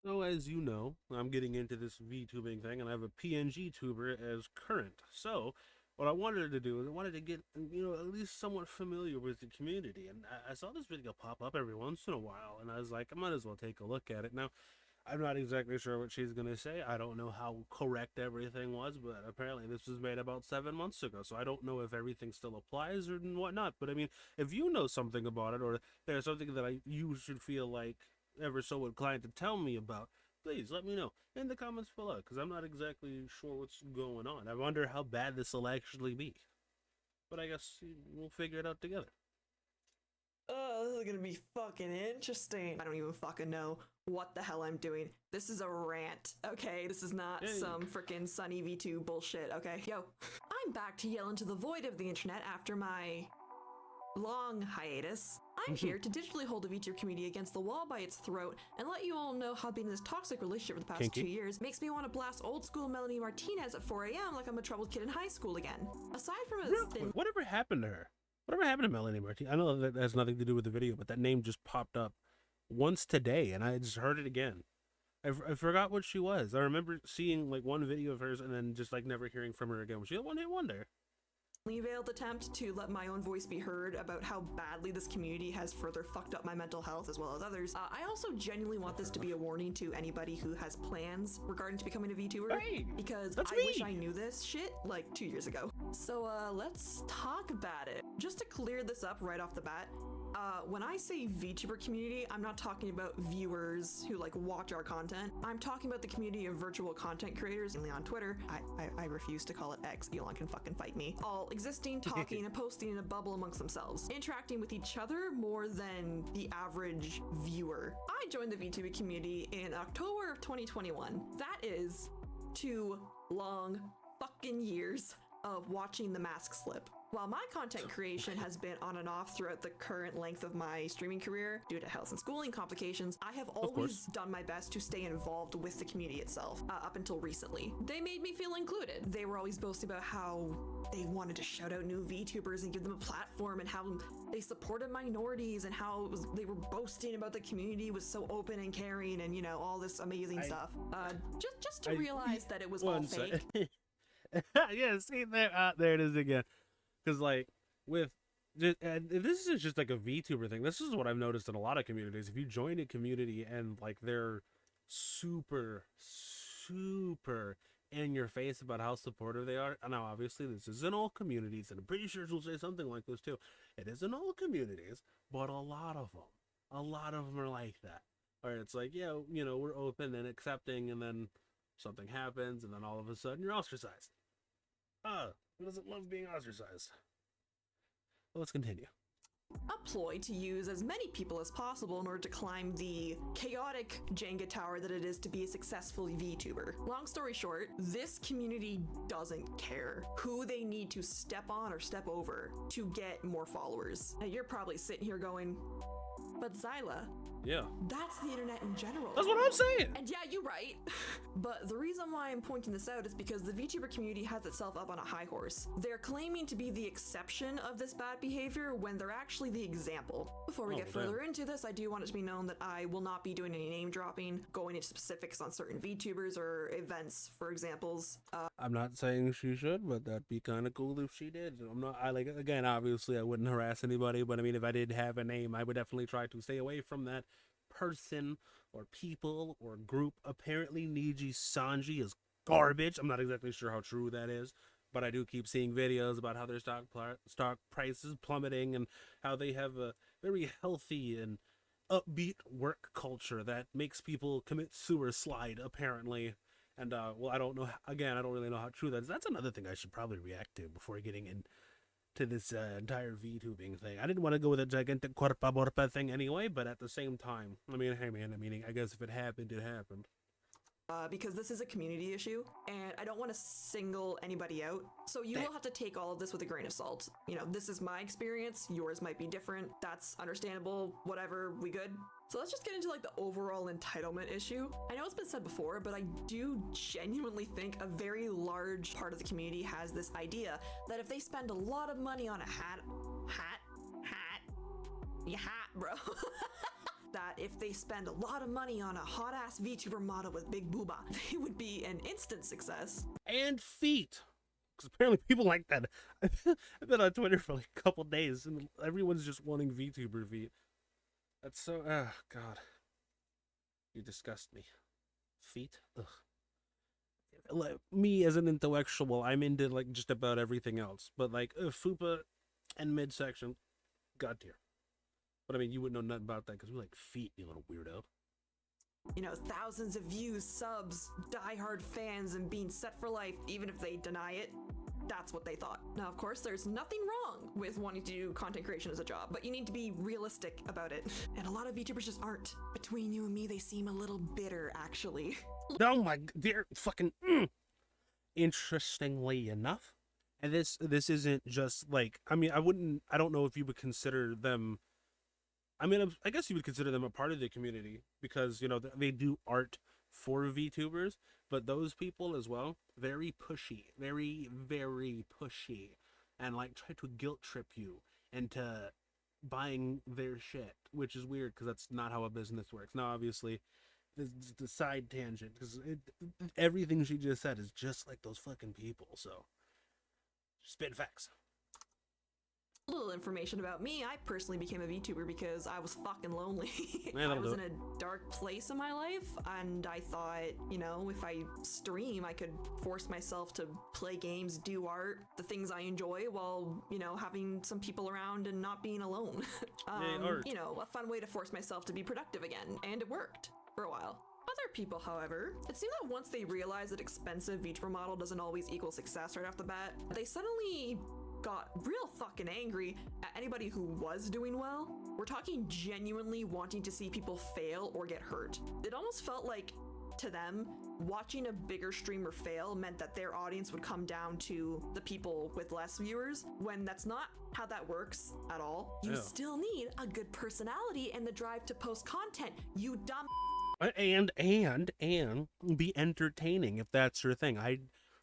So as you know, I'm getting into this VTubing thing, and I have a PNG tuber as current. So what I wanted to do is I wanted to get at least somewhat familiar with the community, and I saw this video pop up every once in a while, and I was like, I might as well take a look at it. Now, I'm not exactly sure what she's gonna say. I don't know how correct everything was, but apparently this was made about 7 months ago, so I don't know if everything still applies or whatnot. But I mean, if you know something about it, or there's something that you should feel like ever so inclined to tell me about, please let me know in the comments below, because I'm not exactly sure what's going on. I wonder how bad this will actually be. But I guess we'll figure it out together. Oh, this is gonna be fucking interesting. I don't even fucking know what the hell I'm doing. This is a rant, okay? This is not Hey. some freaking Sunny V2 bullshit, okay? Yo, I'm back to yell into the void of the internet after my long hiatus. I'm here to digitally hold the VTuber community against the wall by its throat and let you all know how being in this toxic relationship for the past Kinky. 2 years makes me want to blast old school Melanie Martinez at 4 a.m. like I'm a troubled kid in high school again. Aside from a Real thin quick, whatever happened to her? Whatever happened to Melanie Martinez? I know that has nothing to do with the video, but that name just popped up once today, and I just heard it again. I forgot what she was. I remember seeing like one video of hers and then just like never hearing from her again. Was she a one-hit wonder? veiled attempt to let my own voice be heard about how badly this community has further fucked up my mental health as well as others. I also genuinely want this to be a warning to anybody who has plans regarding to becoming a VTuber, Hey, because that's I wish I me. knew this shit like 2 years ago. So let's talk about it. Just to clear this up right off the bat, when I say VTuber community, I'm not talking about viewers who like watch our content. I'm talking about the community of virtual content creators, mainly on Twitter. I refuse to call it X. Elon can fucking fight me. All existing, talking, and posting in a bubble amongst themselves, interacting with each other more than the average viewer. I joined the VTuber community in October of 2021. That is 2 long fucking years of watching the mask slip. While my content creation has been on and off throughout the current length of my streaming career due to health and schooling complications, I have Of always course. done my best to stay involved with the community itself, up until recently. They made me feel included. They were always boasting about how they wanted to shout out new VTubers and give them a platform, and how they supported minorities, and how they were boasting about the community was so open and caring, and all this amazing stuff. Just to realize that it was all fake. Yeah, see there it is again. Because like with and this is just like a VTuber thing. This is what I've noticed in a lot of communities. If you join a community and like they're super in your face about how supportive they are. Now, obviously, this isn't all communities, and I'm pretty sure she'll say something like this too. It isn't all communities, but a lot of them are like that. Where it's like, yeah, we're open and accepting, and then something happens, and then all of a sudden you're ostracized. Ah, who doesn't love being ostracized? Well, let's continue. A ploy to use as many people as possible in order to climb the chaotic Jenga tower that it is to be a successful VTuber. Long story short, this community doesn't care who they need to step on or step over to get more followers. Now you're probably sitting here going, but Zyla, Yeah, that's the internet in general. that's what I'm saying. And yeah, you're right. But the reason why I'm pointing this out is because the VTuber community has itself up on a high horse. They're claiming to be the exception of this bad behavior when they're actually the example. Before we Oh, get further into this, I do want it to be known that I will not be doing any name dropping, going into specifics on certain VTubers or events, for examples. I'm not saying she should, but that'd be kind of cool if she did. I'm not. I like again. Obviously, I wouldn't harass anybody, but I mean, if I did have a name, I would definitely try to stay away from that person or people or group. Apparently, Niji Sanji is garbage. I'm not exactly sure how true that is, but I do keep seeing videos about how their stock prices plummeting and how they have a very healthy and upbeat work culture that makes people commit suicide. Apparently, and well, I don't know. Again, I don't really know how true that is. That's another thing I should probably react to before getting into this entire VTubing thing. I didn't want to go with a gigantic cuerpa borpa thing anyway, but at the same time, I mean, hey man, I guess if it happened, it happened. Because this is a community issue, and I don't want to single anybody out. So you will have to take all of this with a grain of salt. This is my experience. Yours might be different. That's understandable. Whatever. We good? So let's just get into like the overall entitlement issue. I know it's been said before, but I do genuinely think a very large part of the community has this idea that if they spend a lot of money on a hat, yeah, hat, bro. that if they spend a lot of money on a hot-ass VTuber model with big booba, they would be an instant success. And feet. Because apparently people like that. I've been on Twitter for like a couple days and everyone's just wanting VTuber feet. That's so, God. You disgust me. Feet? Ugh. Like, me as an intellectual, I'm into like just about everything else. But like Fupa and midsection, god tier. But I mean, you wouldn't know nothing about that because we like feet, you little weirdo. You know, thousands of views, subs, diehard fans, and being set for life, even if they deny it. That's what they thought. Now, of course, there's nothing wrong with wanting to do content creation as a job, but you need to be realistic about it. And a lot of VTubers just aren't. Between you and me, they seem a little bitter, actually. Oh my dear fucking Interestingly enough, and this isn't just like, I mean, I don't know if you would consider them, I mean, I guess you would consider them a part of the community because, you know, they do art for VTubers, but those people as well, very pushy, very, very pushy, and like try to guilt trip you into buying their shit, which is weird because that's not how a business works. Now, obviously, the side tangent, because everything she just said is just like those fucking people, so spit facts. A little information about me. I personally became a VTuber because I was fucking lonely. Man, I was in a dark place in my life, and I thought, you know, if I stream, I could force myself to play games, do art, the things I enjoy, while, you know, having some people around and not being alone. You know, a fun way to force myself to be productive again, and it worked for a while. Other people, however, it seemed that once they realized that expensive VTuber model doesn't always equal success right off the bat, they suddenly got real fucking angry at anybody who was doing well. We're talking genuinely wanting to see people fail or get hurt. It almost felt like, to them, watching a bigger streamer fail meant that their audience would come down to the people with less viewers, when that's not how that works at all. You still need a good personality and the drive to post content, you dumb. And be entertaining if that's your thing. I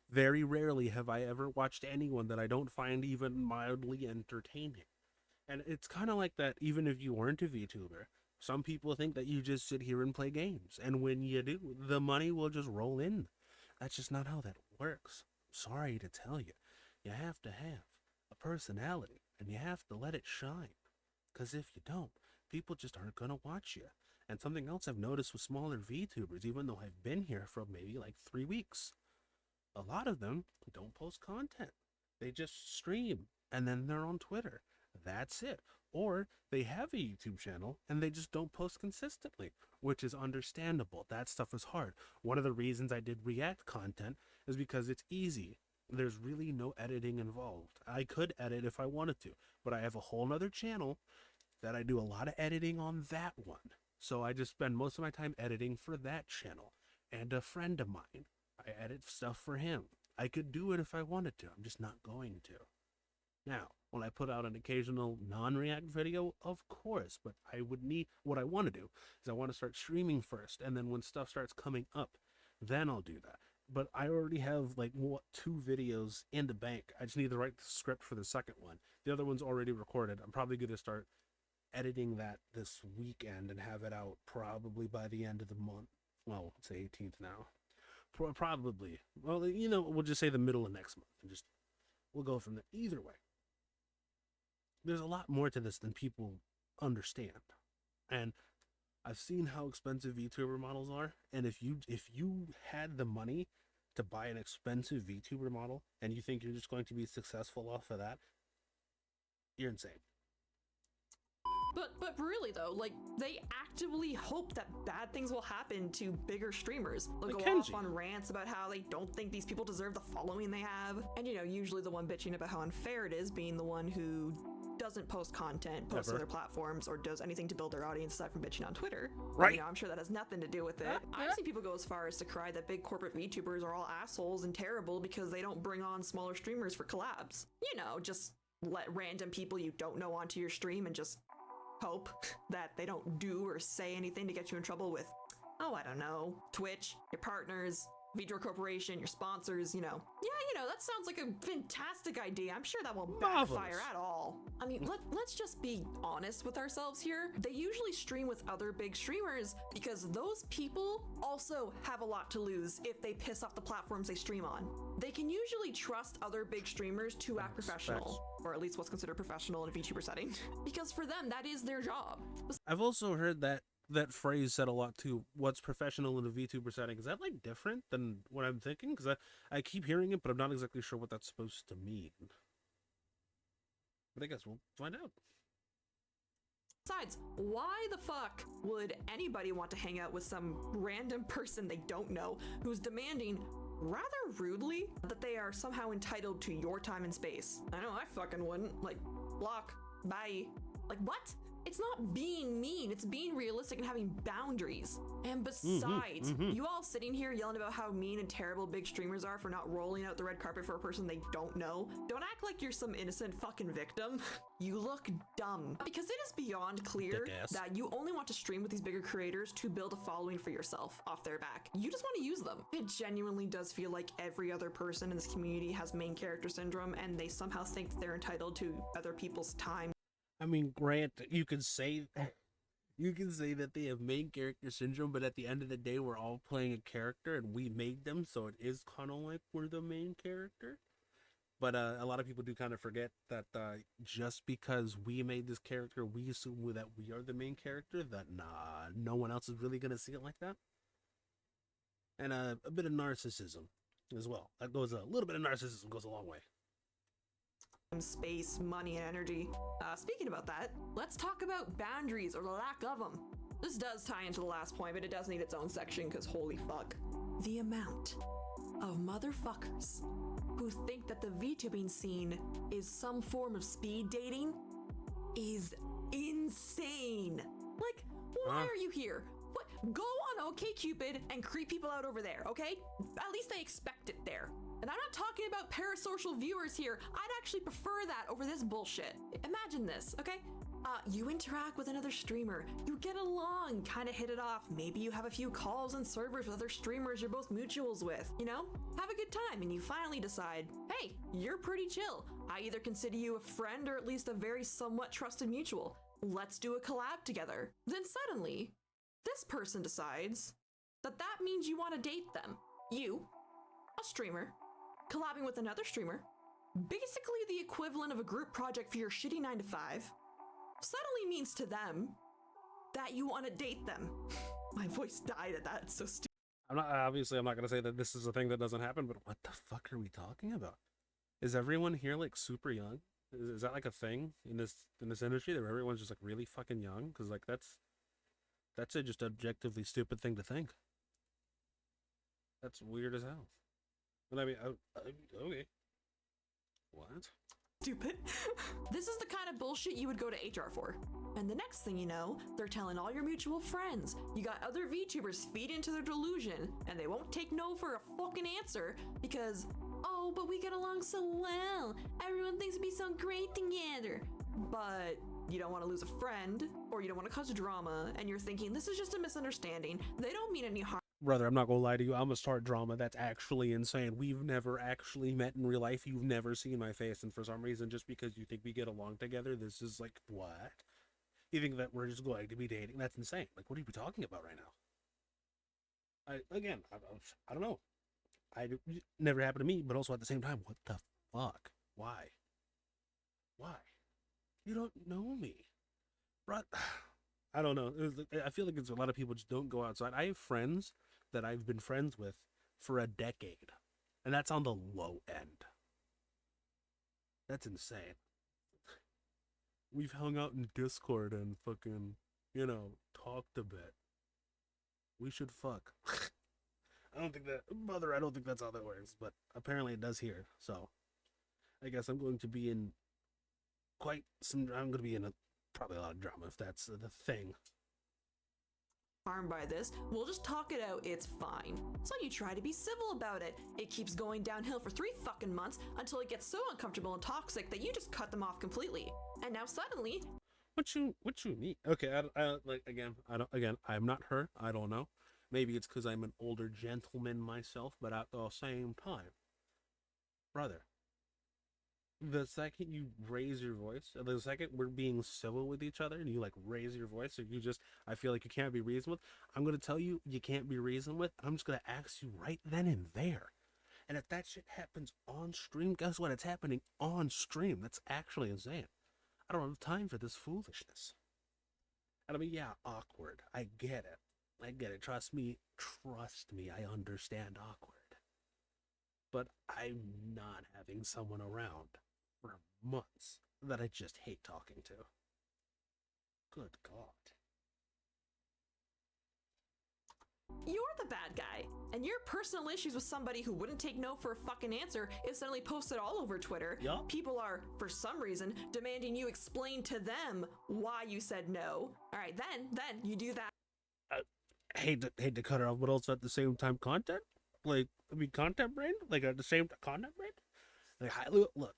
very rarely have I ever watched anyone that I don't find even mildly entertaining. And it's kind of like that even if you weren't a VTuber. Some people think that you just sit here and play games, and when you do, the money will just roll in. That's just not how that works. I'm sorry to tell you. You have to have a personality, and you have to let it shine. Because if you don't, people just aren't going to watch you. And something else I've noticed with smaller VTubers, even though I've been here for maybe like 3 weeks, a lot of them don't post content. They just stream, and then they're on Twitter. That's it. Or they have a YouTube channel, and they just don't post consistently, which is understandable. That stuff is hard. One of the reasons I did React content is because it's easy. There's really no editing involved. I could edit if I wanted to, but I have a whole nother channel that I do a lot of editing on that one. So I just spend most of my time editing for that channel. And a friend of mine, I edit stuff for him. I could do it if I wanted to. I'm just not going to. Now, when I put out an occasional non-React video, of course, but I would need, what I want to do is I want to start streaming first, and then when stuff starts coming up, then I'll do that. But I already have like 2 videos in the bank. I just need to write the script for the second one. The other one's already recorded. I'm probably going to start editing that this weekend and have it out probably by the end of the month. Well, it's the 18th now. Probably. Well, you know, we'll just say the middle of next month, and just we'll go from there. Either way, there's a lot more to this than people understand, and I've seen how expensive VTuber models are. And if you had the money to buy an expensive VTuber model and you think you're just going to be successful off of that, you're insane. But really though, like, they actively hope that bad things will happen to bigger streamers. They'll go off on rants about how they don't think these people deserve the following they have. And you know, usually the one bitching about how unfair it is being the one who doesn't post content, posts other platforms, or does anything to build their audience aside from bitching on Twitter. Right. You know, I'm sure that has nothing to do with it. I've seen people go as far as to cry that big corporate VTubers are all assholes and terrible because they don't bring on smaller streamers for collabs. You know, just let random people you don't know onto your stream and just hope that they don't do or say anything to get you in trouble with, oh, I don't know, Twitch, your partners, VTuber Corporation, your sponsors, that sounds like a fantastic idea. I'm sure that won't Marvelous. backfire at all. I mean, let's just be honest with ourselves here. They usually stream with other big streamers because those people also have a lot to lose if they piss off the platforms they stream on. They can usually trust other big streamers to act professional, or at least what's considered professional in a VTuber setting, because for them, that is their job. I've also heard that phrase said a lot too. What's professional in a VTuber setting? Is that like different than what I'm thinking? Because I keep hearing it, but I'm not exactly sure what that's supposed to mean. But I guess we'll find out. Besides, why the fuck would anybody want to hang out with some random person they don't know who's demanding, rather rudely, that they are somehow entitled to your time and space? I know I fucking wouldn't. Like, block, bye. Like, what? It's not being mean, it's being realistic and having boundaries. And besides, you all sitting here yelling about how mean and terrible big streamers are for not rolling out the red carpet for a person they don't know. Don't act like you're some innocent fucking victim. You look dumb. Because it is beyond clear that you only want to stream with these bigger creators to build a following for yourself off their back. You just want to use them. It genuinely does feel like every other person in this community has main character syndrome and they somehow think they're entitled to other people's time. I mean, Grant, you can say that they have main character syndrome, but at the end of the day, we're all playing a character and we made them, so it is kind of like we're the main character. But a lot of people do kind of forget that just because we made this character, we assume that we are the main character, that no one else is really going to see it like that. And a bit of narcissism as well. A little bit of narcissism goes a long way. Space, money, and energy. Speaking about that, let's talk about boundaries or the lack of them. This does tie into the last point, but it does need its own section because holy fuck. The amount of motherfuckers who think that the VTubing scene is some form of speed dating is insane. Like, why are you here? What? Go on OkCupid and creep people out over there, okay? At least they expect it there. And I'm not talking about parasocial viewers here. I'd actually prefer that over this bullshit. Imagine this, okay? You interact with another streamer, you get along, kind of hit it off. Maybe you have a few calls and servers with other streamers you're both mutuals with, Have a good time, and you finally decide, hey, you're pretty chill. I either consider you a friend or at least a very somewhat trusted mutual. Let's do a collab together. Then suddenly, this person decides that that means you want to date them. You, a streamer, collabing with another streamer, basically the equivalent of a group project for your shitty 9-to-5, suddenly means to them that you want to date them. My voice died at that, it's so stupid. I'm not gonna say that this is a thing that doesn't happen, but what the fuck are we talking about? Is everyone here like super young? Is that like a thing in this industry that everyone's just like really fucking young? Because like that's a just objectively stupid thing to think. That's weird as hell. But I mean, okay. What? Stupid. This is the kind of bullshit you would go to HR for. And the next thing you know, they're telling all your mutual friends. You got other VTubers feed into their delusion, and they won't take no for a fucking answer because, oh, but we get along so well. Everyone thinks it'd be so great together. But you don't want to lose a friend, or you don't want to cause drama, and you're thinking, this is just a misunderstanding. They don't mean any harm. Brother, I'm not gonna lie to you. I'm gonna start drama. That's actually insane. We've never actually met in real life. You've never seen my face, and for some reason, just because you think we get along together, this is like, what? You think that we're just going to be dating? That's insane. Like, what are you talking about right now? I don't know. Never happened to me, but also at the same time, what the fuck? Why? You don't know me, bro. I don't know. I feel like it's a lot of people just don't go outside. I have friends that I've been friends with for a decade, and that's on the low end. That's insane. We've hung out in Discord and fucking, talked a bit. We should fuck. I don't think that's how that works, but apparently it does here. So I guess I'm going to be in probably a lot of drama if that's the thing. Harmed by this, we'll just talk it out, it's fine. So you try to be civil about it. It keeps going downhill for 3 fucking months until it gets so uncomfortable and toxic that you just cut them off completely. And now suddenly... What you mean? Okay, I'm not her, I don't know. Maybe it's because I'm an older gentleman myself, but at the same time, brother, the second you raise your voice, the second we're being civil with each other and you like raise your voice, or you just, I feel like you can't be reasoned with, I'm going to tell you you can't be reasoned with. I'm just going to ask you right then and there. And if that shit happens on stream, guess what? It's happening on stream. That's actually insane. I don't have time for this foolishness. And I mean, yeah, awkward. I get it. I get it. Trust me. Trust me. I understand awkward. But I'm not having someone around for months that I just hate talking to. Good God. You're the bad guy, and your personal issues with somebody who wouldn't take no for a fucking answer is suddenly posted all over Twitter. Yup. People are, for some reason, demanding you explain to them why you said no. All right, then you do that. I hate to cut it off, but also at the same time, content. Like, I mean, content brain. Like at the same time, content brain. Like, look.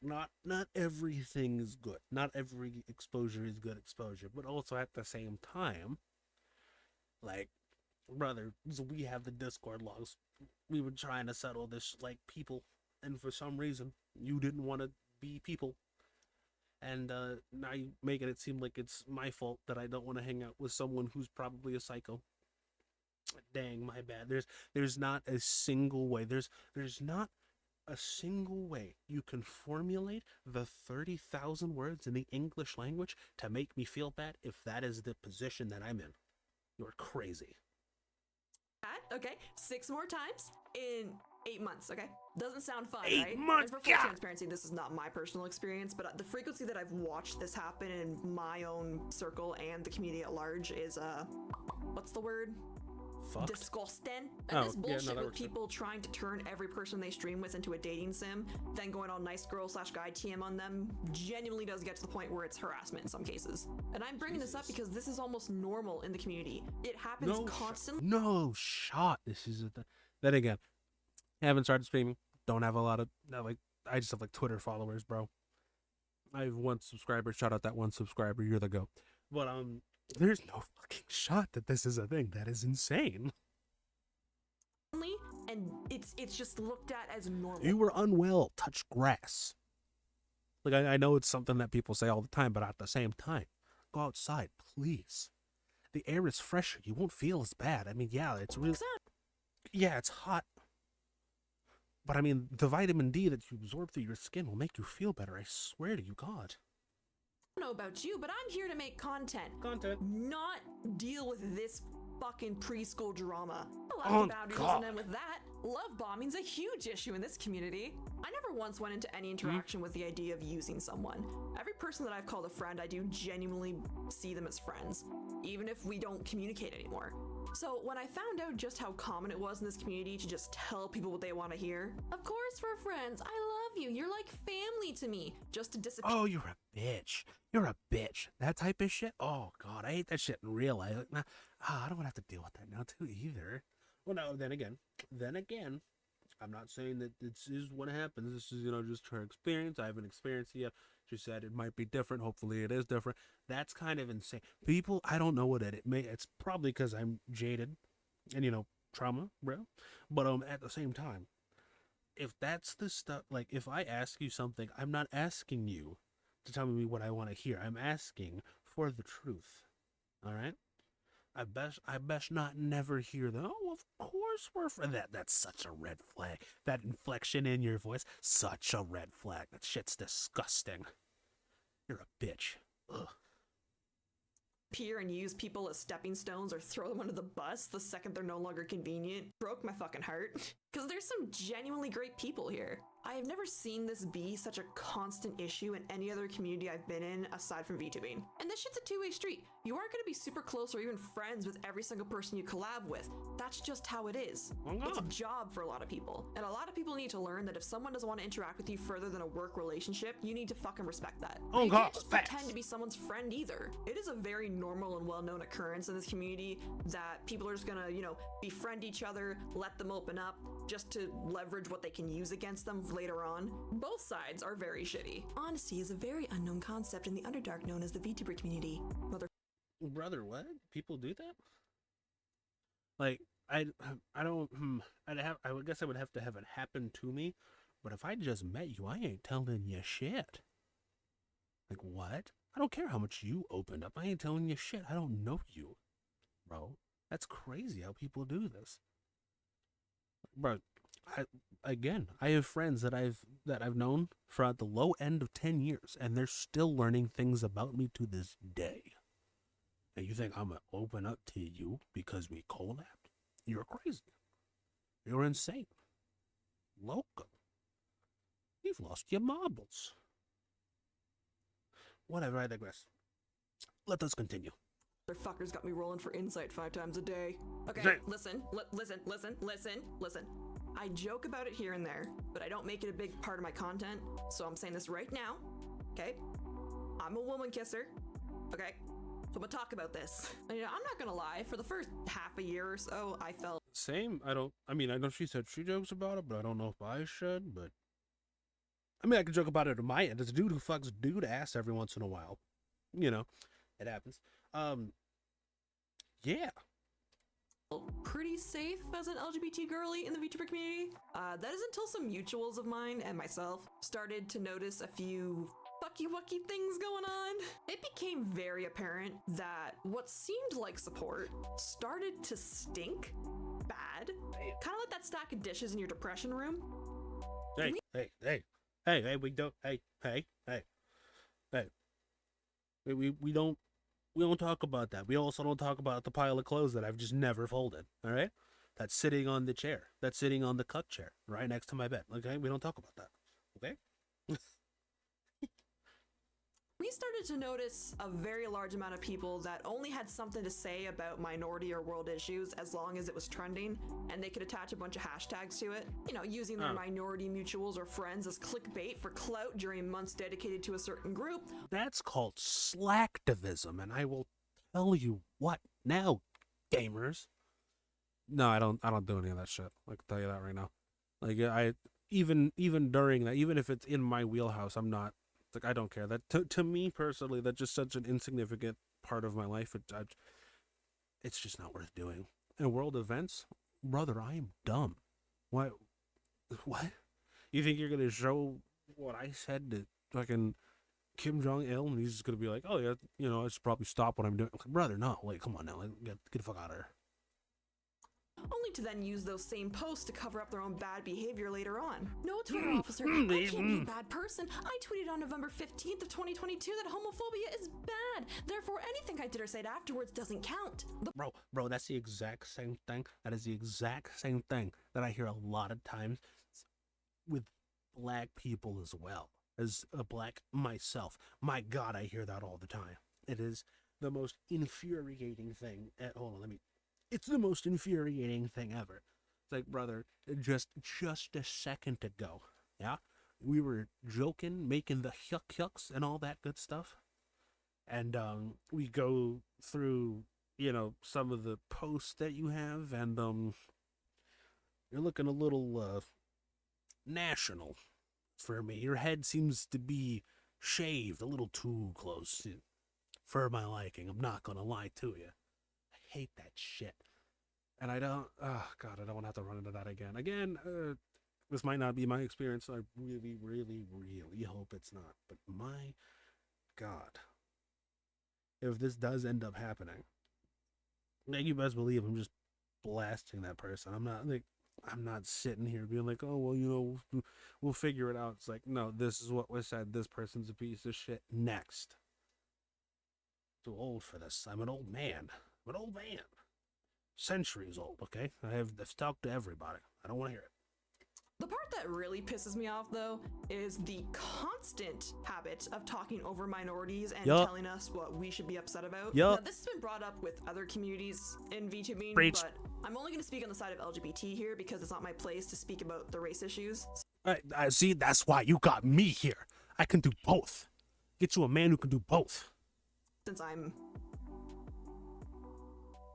Not everything is good. Not every exposure is good exposure. But also at the same time, like, brother, so we have the Discord logs. We were trying to settle this like people, and for some reason, you didn't want to be people. And now you're making it seem like it's my fault that I don't want to hang out with someone who's probably a psycho. Dang, my bad. There's not a single way. There's not a single way you can formulate the 30,000 words in the English language to make me feel bad if that is the position that I'm in. You're crazy. Okay, 6 more times in 8 months, okay? Doesn't sound fun, 8 right? months, And for full yeah. transparency, this is not my personal experience, but the frequency that I've watched this happen in my own circle and the community at large is, what's the word? Fucked. Disgusting. And this Oh, yeah, no, bullshit that with works too. people trying to turn every person they stream with into a dating sim, then going on nice girl / guy TM on them, genuinely does get to the point where it's harassment in some cases. And I'm bringing this up because this is almost normal in the community. It happens constantly. No shot. This is then again. Haven't started streaming. Don't have a lot of like. I just have like Twitter followers, bro. I have 1 subscriber. Shout out that 1 subscriber. You're the goat. But there's no fucking shot that this is a thing. That is insane. And it's just looked at as normal. You were unwell. Touch grass. Like I know it's something that people say all the time, but at the same time, go outside, please. The air is fresher. You won't feel as bad. I mean, yeah, it's really. Yeah, it's hot. But I mean, the vitamin D that you absorb through your skin will make you feel better. I swear to you, God. I don't know about you, but I'm here to make content. Not deal with this fucking preschool drama. I like boundaries doesn't end with that. Love bombing's a huge issue in this community. I never once went into any interaction with the idea of using someone. Every person that I've called a friend, I do genuinely see them as friends, even if we don't communicate anymore. So when I found out just how common it was in this community to just tell people what they want to hear, of course we're friends, I love you, you're like family to me, just to disappear. Oh, you're a bitch. You're a bitch. That type of shit? Oh, God, I hate that shit in real life. Like, nah, I don't want to have to deal with that now, too, either. Well, no, then again, I'm not saying that this is what happens. This is, just her experience. I haven't experienced it yet. She said it might be different. Hopefully it is different. That's kind of insane. People, I don't know what it's probably because I'm jaded and, trauma, bro. But at the same time, if that's the stuff, like if I ask you something, I'm not asking you to tell me what I want to hear. I'm asking for the truth. All right? I best not never hear that. Oh, of course we're for that. That's such a red flag. That inflection in your voice, such a red flag. That shit's disgusting. You're a bitch. Ugh. Peer and use people as stepping stones or throw them under the bus the second they're no longer convenient broke my fucking heart. Because there's some genuinely great people here. I have never seen this be such a constant issue in any other community I've been in aside from Vtubing. And this shit's a two-way street. You aren't going to be super close or even friends with every single person you collab with. That's just how it is. It's a job for a lot of people. And a lot of people need to learn that if someone doesn't want to interact with you further than a work relationship, you need to fucking respect that. You can't just pretend to be someone's friend either. It is a very normal and well-known occurrence in this community that people are just gonna, befriend each other, let them open up, just to leverage what they can use against them later on. Both sides are very shitty. Honesty is a very unknown concept in the Underdark known as the VTuber community. Brother, what? People do that? Like I don't I would guess I would have to have it happen to me, but if I just met you, I ain't telling you shit. Like what? I don't care how much you opened up. I ain't telling you shit. I don't know you, bro. That's crazy how people do this, bro. I I have friends that I've known for at the low end of 10 years, and they're still learning things about me to this day. And you think I'm gonna open up to you because we collabed? You're crazy. You're insane. Loco. You've lost your marbles. Whatever, I digress. Let us continue. Motherfuckers got me rolling for insight 5 times a day. Okay, Damn. listen. I joke about it here and there, but I don't make it a big part of my content, so I'm saying this right now. Okay? I'm a woman kisser. Okay? So I'm gonna talk about this. And, I'm not gonna lie, for the first half a year or so, I felt Same. I mean, I know she said she jokes about it, but I don't know if I should, but. I mean, I can joke about it on my end. It's a dude who fucks dude ass every once in a while. You know, it happens. Yeah. pretty safe as an LGBT girly in the VTuber community. That is until some mutuals of mine and myself started to notice a few fucky things going on. It became very apparent that what seemed like support started to stink bad. Kind of like that stack of dishes in your depression room. Hey, we don't, hey. We don't talk about that. We also don't talk about the pile of clothes that I've just never folded, all right? That's sitting on the chair. That's sitting on the cup chair right next to my bed, okay? We don't talk about that, okay? We started to notice a very large amount of people that only had something to say about minority or world issues as long as it was trending, and they could attach a bunch of hashtags to it, using their minority mutuals or friends as clickbait for clout during months dedicated to a certain group. That's called slacktivism, and I will tell you what now, gamers. No, I don't do any of that shit. I can tell you that right now. Like I even during that, even if it's in my wheelhouse, I'm not. Like I don't care. That to me personally, that's just such an insignificant part of my life. It's just not worth doing. And world events, brother, I am dumb. What? What? You think you're gonna show what I said to fucking Kim Jong Il, and he's just gonna be like, "Oh yeah, I should probably stop what I'm doing." Like, brother, no, like, come on now, like, get the fuck out of here. Only to then use those same posts to cover up their own bad behavior later on. No, Twitter officer, I can't be a bad person. I tweeted on November 15th of 2022 that homophobia is bad. Therefore, anything I did or said afterwards doesn't count. Bro, that's the exact same thing. That is the exact same thing that I hear a lot of times with black people as well. As a black myself. My God, I hear that all the time. It is the most infuriating thing. Hold on, it's the most infuriating thing ever. It's like, brother, just a second ago, yeah, we were joking, making the yucks and all that good stuff, and we go through, some of the posts that you have, and you're looking a little national for me. Your head seems to be shaved a little too close for my liking. I'm not gonna lie to you. I hate that shit. And I don't, oh God, I don't want to have to run into that again. This might not be my experience. I really, really, really hope it's not. But my God, if this does end up happening, then you best believe I'm just blasting that person. I'm not sitting here being like, oh, well, we'll figure it out. It's like, no, this is what was said. This person's a piece of shit. Next. Too old for this. I'm an old man. Centuries old, okay? I've talked to everybody. I don't want to hear it. The part that really pisses me off, though, is the constant habit of talking over minorities and telling us what we should be upset about. Now, this has been brought up with other communities in VTubing, but I'm only going to speak on the side of LGBT here because it's not my place to speak about the race issues. I see, that's why you got me here. I can do both. Get you a man who can do both. Since I'm...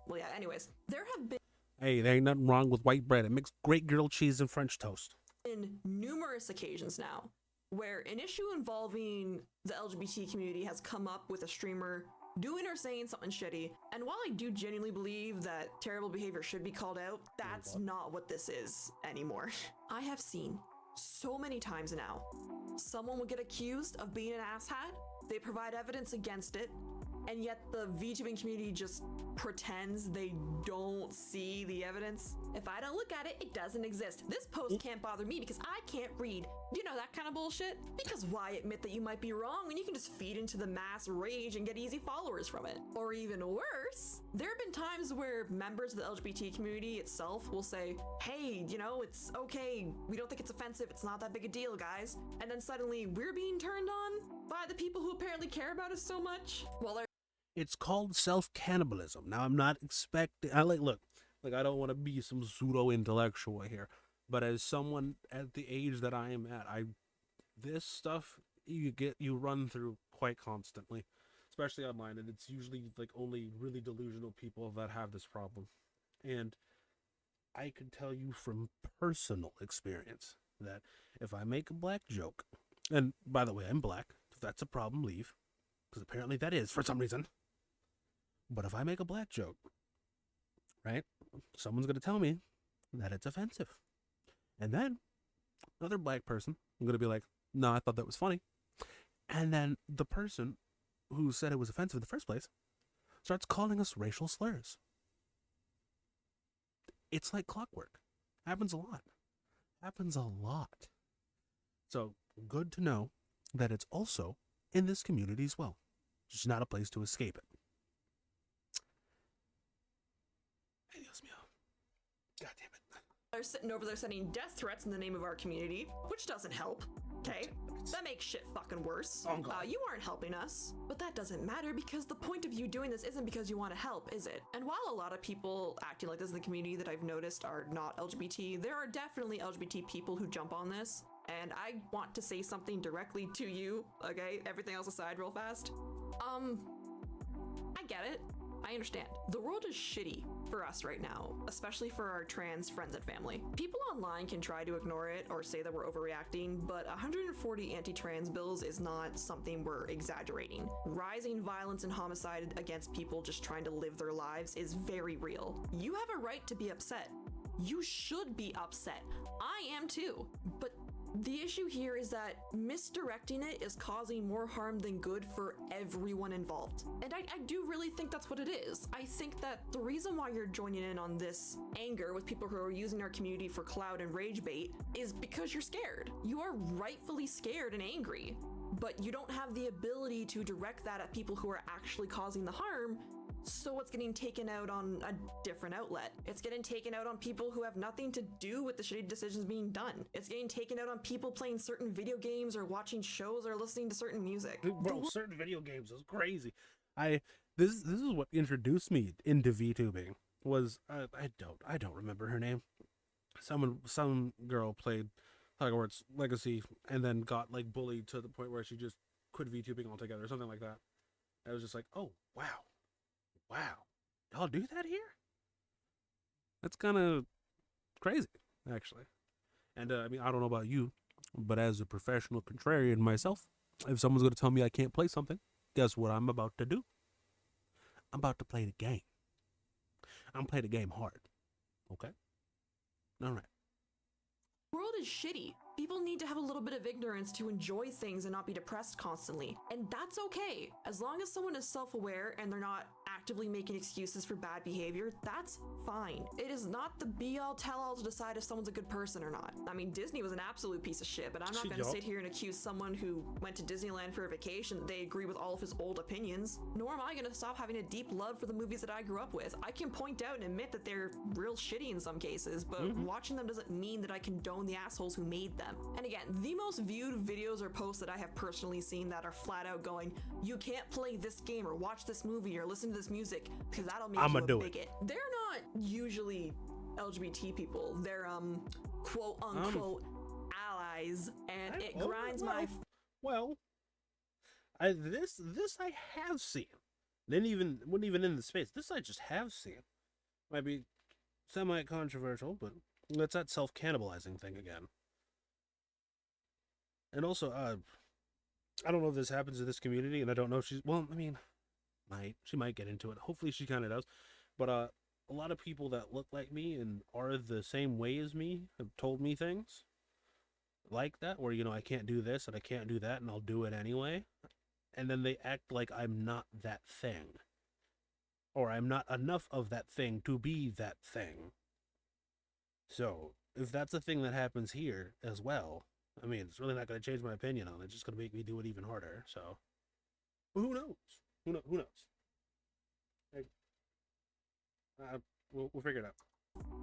Well, yeah, anyways, there have been... Hey, there ain't nothing wrong with white bread. It makes great grilled cheese and French toast. In numerous occasions now, where an issue involving the LGBT community has come up with a streamer doing or saying something shitty. And while I do genuinely believe that terrible behavior should be called out, that's not what this is anymore. I have seen so many times now, someone will get accused of being an asshat, they provide evidence against it, and yet the VTubing community just pretends they don't see the evidence. If I don't look at it, it doesn't exist. This post can't bother me because I can't read. You know, that kind of bullshit? Because why admit that you might be wrong when you can just feed into the mass rage and get easy followers from it? Or even worse, there have been times where members of the LGBT community itself will say, hey, you know, it's okay, we don't think it's offensive, it's not that big a deal, guys. And then suddenly we're being turned on by the people who apparently care about us so much. Well, they're It's called self-cannibalism. Now, I'm not expecting... I look, I don't want to be some pseudo-intellectual here, but as someone at the age that I am at, this stuff you run through quite constantly, especially online, and it's usually like only really delusional people that have this problem. And I can tell you from personal experience that if I make a black joke, and by the way, I'm black, if that's a problem, leave, because apparently that is for some reason. But if I make a black joke, right, someone's going to tell me that it's offensive. And then another black person, I'm going to be like, no, I thought that was funny. And then the person who said it was offensive in the first place starts calling us racial slurs. It's like clockwork. Happens a lot. Happens a lot. So good to know that it's also in this community as well. It's just not a place to escape it. God damn it. They're sitting over there sending death threats in the name of our community, which doesn't help. Okay? That makes shit fucking worse. You aren't helping us. But that doesn't matter because the point of you doing this isn't because you want to help, is it? And while a lot of people acting like this in the community that I've noticed are not LGBT, there are definitely LGBT people who jump on this. And I want to say something directly to you, okay? Everything else aside real fast. I get it. I understand. The world is shitty for us right now, especially for our trans friends and family. People online can try to ignore it or say that we're overreacting, but 140 anti-trans bills is not something we're exaggerating. Rising violence and homicide against people just trying to live their lives is very real. You have a right to be upset. You should be upset. I am too. But the issue here is that misdirecting it is causing more harm than good for everyone involved. And I do really think that's what it is. I think that the reason why you're joining in on this anger with people who are using our community for clout and rage bait is because you're scared. You are rightfully scared and angry, but you don't have the ability to direct that at people who are actually causing the harm. So it's getting taken out on a different outlet. It's getting taken out on people who have nothing to do with the shitty decisions being done. It's getting taken out on people playing certain video games or watching shows or listening to certain music. Bro, certain video games is crazy. This is what introduced me into VTubing. Was I don't remember her name. Some girl played Hogwarts Legacy and then got like bullied to the point where she just quit VTubing altogether or something like that. I was just like, oh wow. Wow, y'all do that here? That's kind of crazy, actually. And I mean, I don't know about you, but as a professional contrarian myself, if someone's going to tell me I can't play something, guess what I'm about to do? I'm about to play the game. I'm playing the game hard. Okay? All right. The world is shitty. People need to have a little bit of ignorance to enjoy things and not be depressed constantly. And that's okay. As long as someone is self-aware and they're not actively making excuses for bad behavior, that's fine. It is not the be-all tell-all to decide if someone's a good person or not. I mean, Disney was an absolute piece of shit, but I'm not going to sit here and accuse someone who went to Disneyland for a vacation that they agree with all of his old opinions. Nor am I going to stop having a deep love for the movies that I grew up with. I can point out and admit that they're real shitty in some cases, but watching them doesn't mean that I condone the assholes who made them. And again, the most viewed videos or posts that I have personally seen that are flat out going, you can't play this game or watch this movie or listen to this music because that'll make you a bigot. They're not usually LGBT people. They're quote unquote allies, and it grinds my this I have seen. Wasn't even in the space. This I just have seen. Might be semi-controversial, but it's that self-cannibalizing thing again. And also, I don't know if this happens in this community, and I don't know if she's... Well, I mean, She might get into it. Hopefully she kind of does. But a lot of people that look like me and are the same way as me have told me things like that, where I can't do this and I can't do that, and I'll do it anyway. And then they act like I'm not that thing, or I'm not enough of that thing to be that thing. So if that's a thing that happens here as well, I mean, it's really not going to change my opinion on it. It's just going to make me do it even harder. So, but who knows? Who knows? Like, we'll figure it out.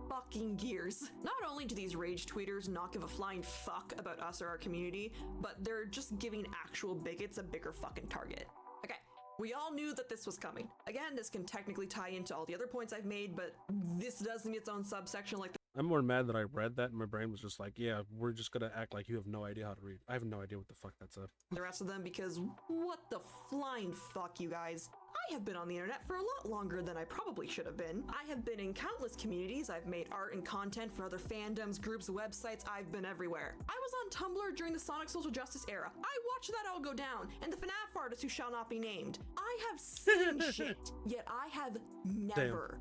Fucking gears. Not only do these rage tweeters not give a flying fuck about us or our community, but they're just giving actual bigots a bigger fucking target. Okay, we all knew that this was coming. Again, this can technically tie into all the other points I've made, but this does need its own subsection like I'm more mad that I read that and my brain was just like, yeah, we're just gonna act like you have no idea how to read. I have no idea what the fuck that said. the rest of them, because what the flying fuck, you guys? I have been on the internet for a lot longer than I probably should have been. I have been in countless communities. I've made art and content for other fandoms, groups, websites. I've been everywhere. I was on Tumblr during the Sonic Social Justice era. I watched that all go down, and the FNAF artist who shall not be named. I have seen shit, yet I have never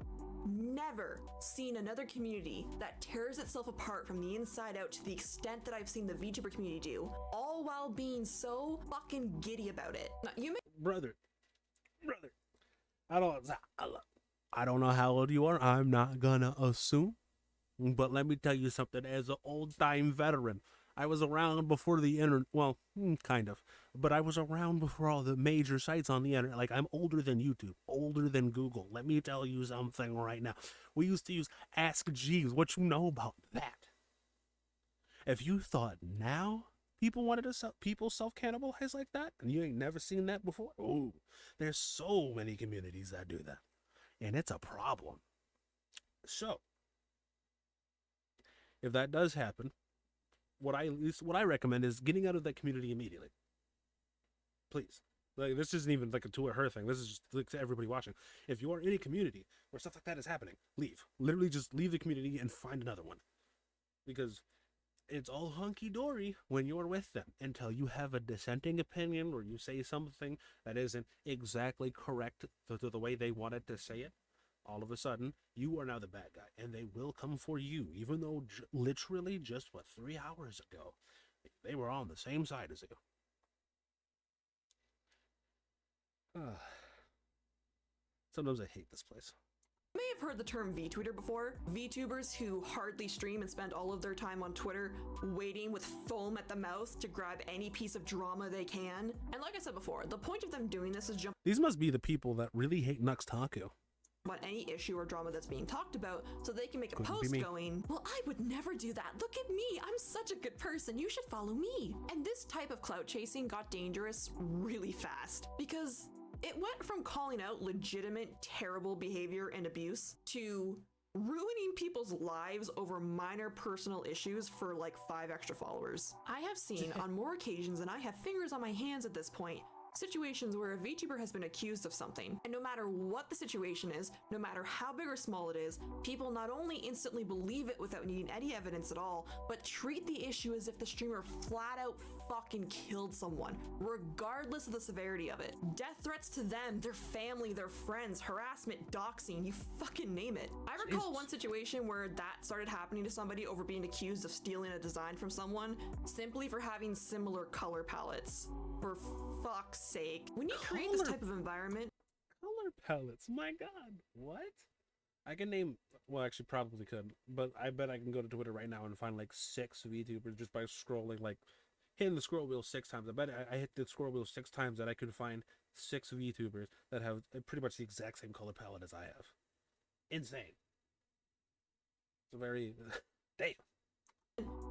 seen another community that tears itself apart from the inside out to the extent that I've seen the VTuber community do, all while being so fucking giddy about it. Now, you may brother, I don't know how old you are. I'm not gonna assume, but let me tell you something. As an old-time veteran, I was around before the internet. Well, kind of, but I was around before all the major sites on the internet. Like, I'm older than YouTube, older than Google. Let me tell you something right now. We used to use Ask Jeeves. What you know about that? If you thought now people wanted to people self-cannibalize like that, and you ain't never seen that before, oh, there's so many communities that do that, and it's a problem. So, if that does happen, what I recommend is getting out of that community immediately. Please. Like, this isn't even like a to or her thing. This is just like to everybody watching. If you are in a community where stuff like that is happening, leave. Literally just leave the community and find another one. Because it's all hunky-dory when you're with them until you have a dissenting opinion or you say something that isn't exactly correct to the way they wanted to say it. All of a sudden, you are now the bad guy, and they will come for you, even though literally just, 3 hours ago, they were on the same side as you. Sometimes I hate this place. You may have heard the term VTweeter before. VTubers who hardly stream and spend all of their time on Twitter waiting with foam at the mouth to grab any piece of drama they can. And like I said before, the point of them doing this is jump These must be the people that really hate Nux Taku. on any issue or drama that's being talked about so they can make a post going, well, I would never do that. Look at me. I'm such a good person. You should follow me. And this type of clout chasing got dangerous really fast because it went from calling out legitimate, terrible behavior and abuse to ruining people's lives over minor personal issues for like 5 extra followers. I have seen on more occasions than I have fingers on my hands at this point, situations where a VTuber has been accused of something, and no matter what the situation is, no matter how big or small it is, people not only instantly believe it without needing any evidence at all, but treat the issue as if the streamer flat out fucking killed someone, regardless of the severity of it. Death threats to them, their family, their friends, harassment, doxing, you fucking name it. I recall one situation where that started happening to somebody over being accused of stealing a design from someone simply for having similar color palettes. For fuck's sake. When you create this type of environment... Color palettes? My god. What? I can name... Well, actually, probably could. But I bet I can go to Twitter right now and find like 6 VTubers just by scrolling, like, hitting the scroll wheel 6 times. I bet I hit the scroll wheel 6 times that I could find 6 VTubers that have pretty much the exact same color palette as I have. Insane. It's a very... Damn.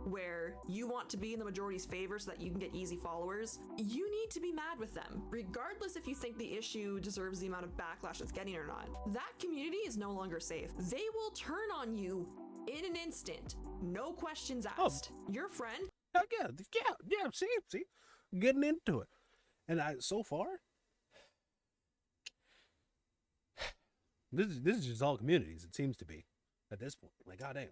Where you want to be in the majority's favor so that you can get easy followers, you need to be mad with them, regardless if you think the issue deserves the amount of backlash it's getting or not. That community is no longer safe. They will turn on you in an instant, no questions asked. Your friend... Yeah, see? Getting into it. And so far, this is just all communities, it seems to be, at this point. Like, goddamn.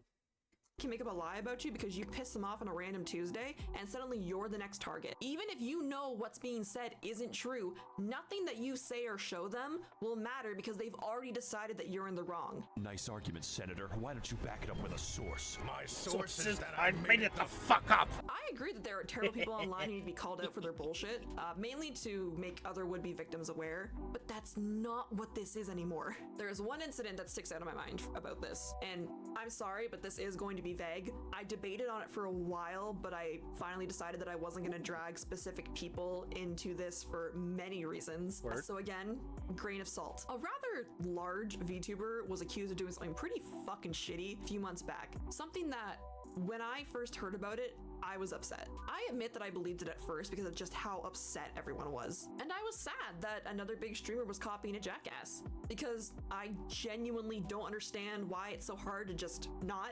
can make up a lie about you because you piss them off on a random Tuesday and suddenly you're the next target. Even if you know what's being said isn't true, nothing that you say or show them will matter because they've already decided that you're in the wrong. Nice argument, Senator. Why don't you back it up with a source? My source is that I made it the fuck up. I agree that there are terrible people online who need to be called out for their bullshit, mainly to make other would-be victims aware, but that's not what this is anymore. There is one incident that sticks out of my mind about this, and I'm sorry, but this is going to be vague. I debated on it for a while, but I finally decided that I wasn't going to drag specific people into this for many reasons. Word. So again, grain of salt. A rather large VTuber was accused of doing something pretty fucking shitty a few months back. Something that, when I first heard about it, I was upset. I admit that I believed it at first because of just how upset everyone was. And I was sad that another big streamer was copying a jackass, because I genuinely don't understand why it's so hard to just not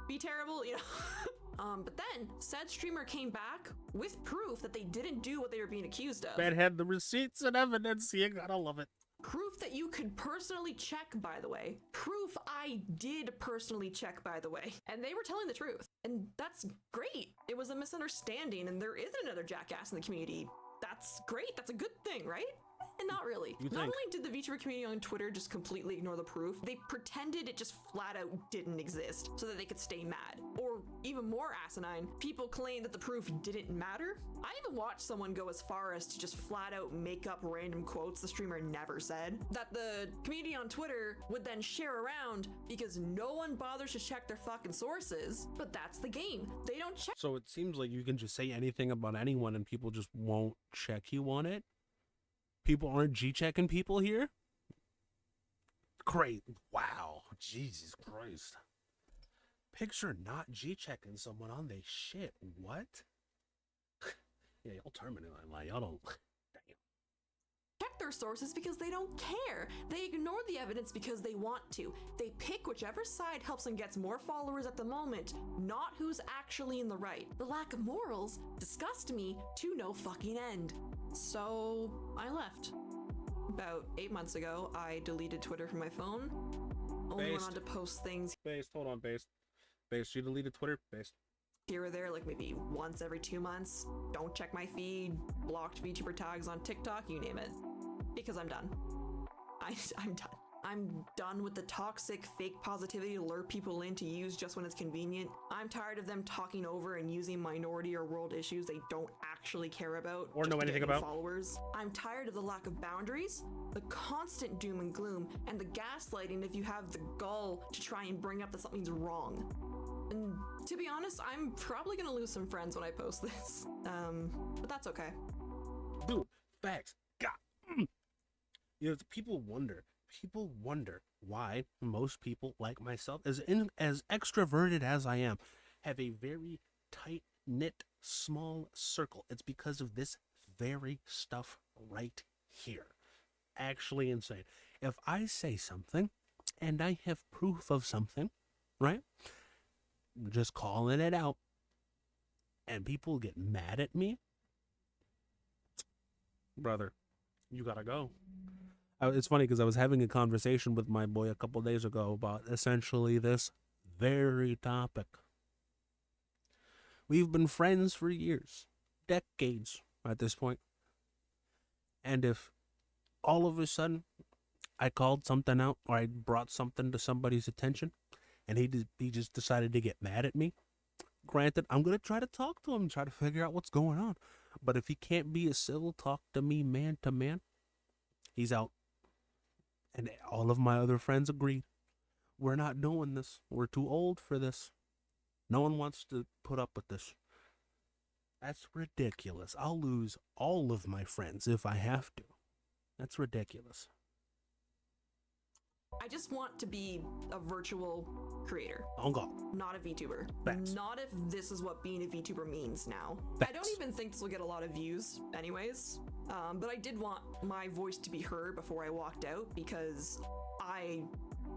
be terrible, you know? But then said streamer came back with proof that they didn't do what they were being accused of. Man had the receipts and evidence. You gotta love it. Proof that you could personally check, by the way. Proof I did personally check, by the way. And they were telling the truth. And that's great. It was a misunderstanding, and there is another jackass in the community. That's great. That's a good thing, right? And not really. You Not think? only did the VTuber community on Twitter just completely ignore the proof, they pretended it just flat out didn't exist so that they could stay mad. Or even more asinine, people claim that the proof didn't matter. I even watched someone go as far as to just flat out make up random quotes the streamer never said, that the community on Twitter would then share around because no one bothers to check their fucking sources. But that's the game. They don't check. So it seems like you can just say anything about anyone and people just won't check you on it. People aren't G-checking people here? Great. Wow. Jesus Christ. Picture not G-checking someone on they shit. What? Yeah, y'all terminate online. Y'all don't... Damn. Check their sources because they don't care. They ignore the evidence because they want to. They pick whichever side helps them get more followers at the moment, not who's actually in the right. The lack of morals disgust me to no fucking end. So I left. About 8 months ago, I deleted Twitter from my phone. Only went on to post things Based. Hold on, Based. Based. You deleted Twitter? Based. here or there, like maybe once every 2 months. Don't check my feed, blocked VTuber tags on TikTok, you name it. Because I'm done. I'm done. I'm done with the toxic fake positivity to lure people in to use just when it's convenient. I'm tired of them talking over and using minority or world issues they don't actually care about Or just know to get anything new about. followers. I'm tired of the lack of boundaries, the constant doom and gloom, and the gaslighting if you have the gall to try and bring up that something's wrong. And to be honest, I'm probably gonna lose some friends when I post this. But that's okay. Dude, facts. God. You know, people wonder why most people like myself, as extroverted as I am, have a very tight-knit, small circle. It's because of this very stuff right here. Actually insane. If I say something and I have proof of something, right? Just calling it out, and people get mad at me, brother, you gotta go. It's funny because I was having a conversation with my boy a couple days ago about essentially this very topic. We've been friends for years, decades at this point. And if all of a sudden I called something out or I brought something to somebody's attention and he just decided to get mad at me, granted, I'm going to try to talk to him and try to figure out what's going on. But if he can't be a civil talk to me man to man, he's out. And all of my other friends agreed. We're not doing this. We're too old for this. No one wants to put up with this. That's ridiculous. I'll lose all of my friends if I have to. That's ridiculous. I just want to be a virtual creator, On God. not a VTuber. Facts. Not if this is what being a VTuber means now. Facts. I don't even think this will get a lot of views anyways, but I did want my voice to be heard before I walked out because I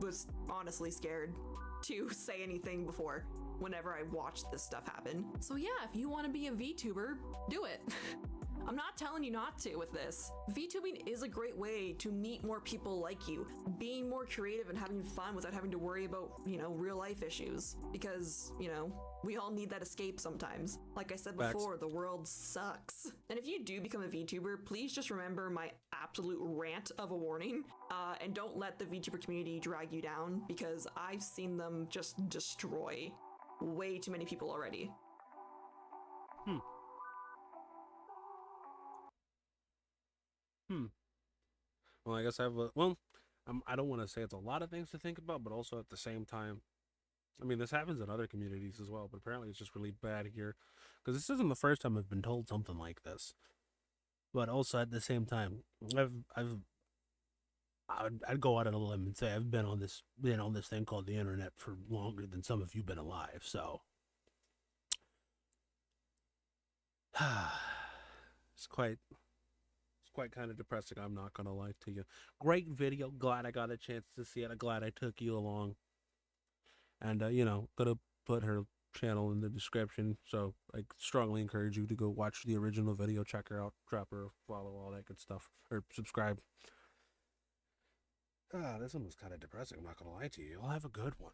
was honestly scared to say anything before whenever I watched this stuff happen. So yeah, if you want to be a VTuber, do it. I'm not telling you not to with this. VTubing is a great way to meet more people like you, being more creative and having fun without having to worry about, real life issues. Because, we all need that escape sometimes. Like I said before, the world sucks. And if you do become a VTuber, please just remember my absolute rant of a warning. And don't let the VTuber community drag you down, because I've seen them just destroy way too many people already. Well, I guess I don't want to say it's a lot of things to think about, but also at the same time, I mean, this happens in other communities as well, but apparently it's just really bad here, because this isn't the first time I've been told something like this. But also at the same time, I'd go out on a limb and say I've been on this thing called the internet for longer than some of you've been alive. So it's quite kind of depressing. I'm not gonna lie to you. Great video. Glad I got a chance to see it. I'm glad I took you along. And gonna put her channel in the description. So I strongly encourage you to go watch the original video, check her out, drop her a follow, all that good stuff, or subscribe. This one was kind of depressing. I'm not gonna lie to you. You'll have a good one.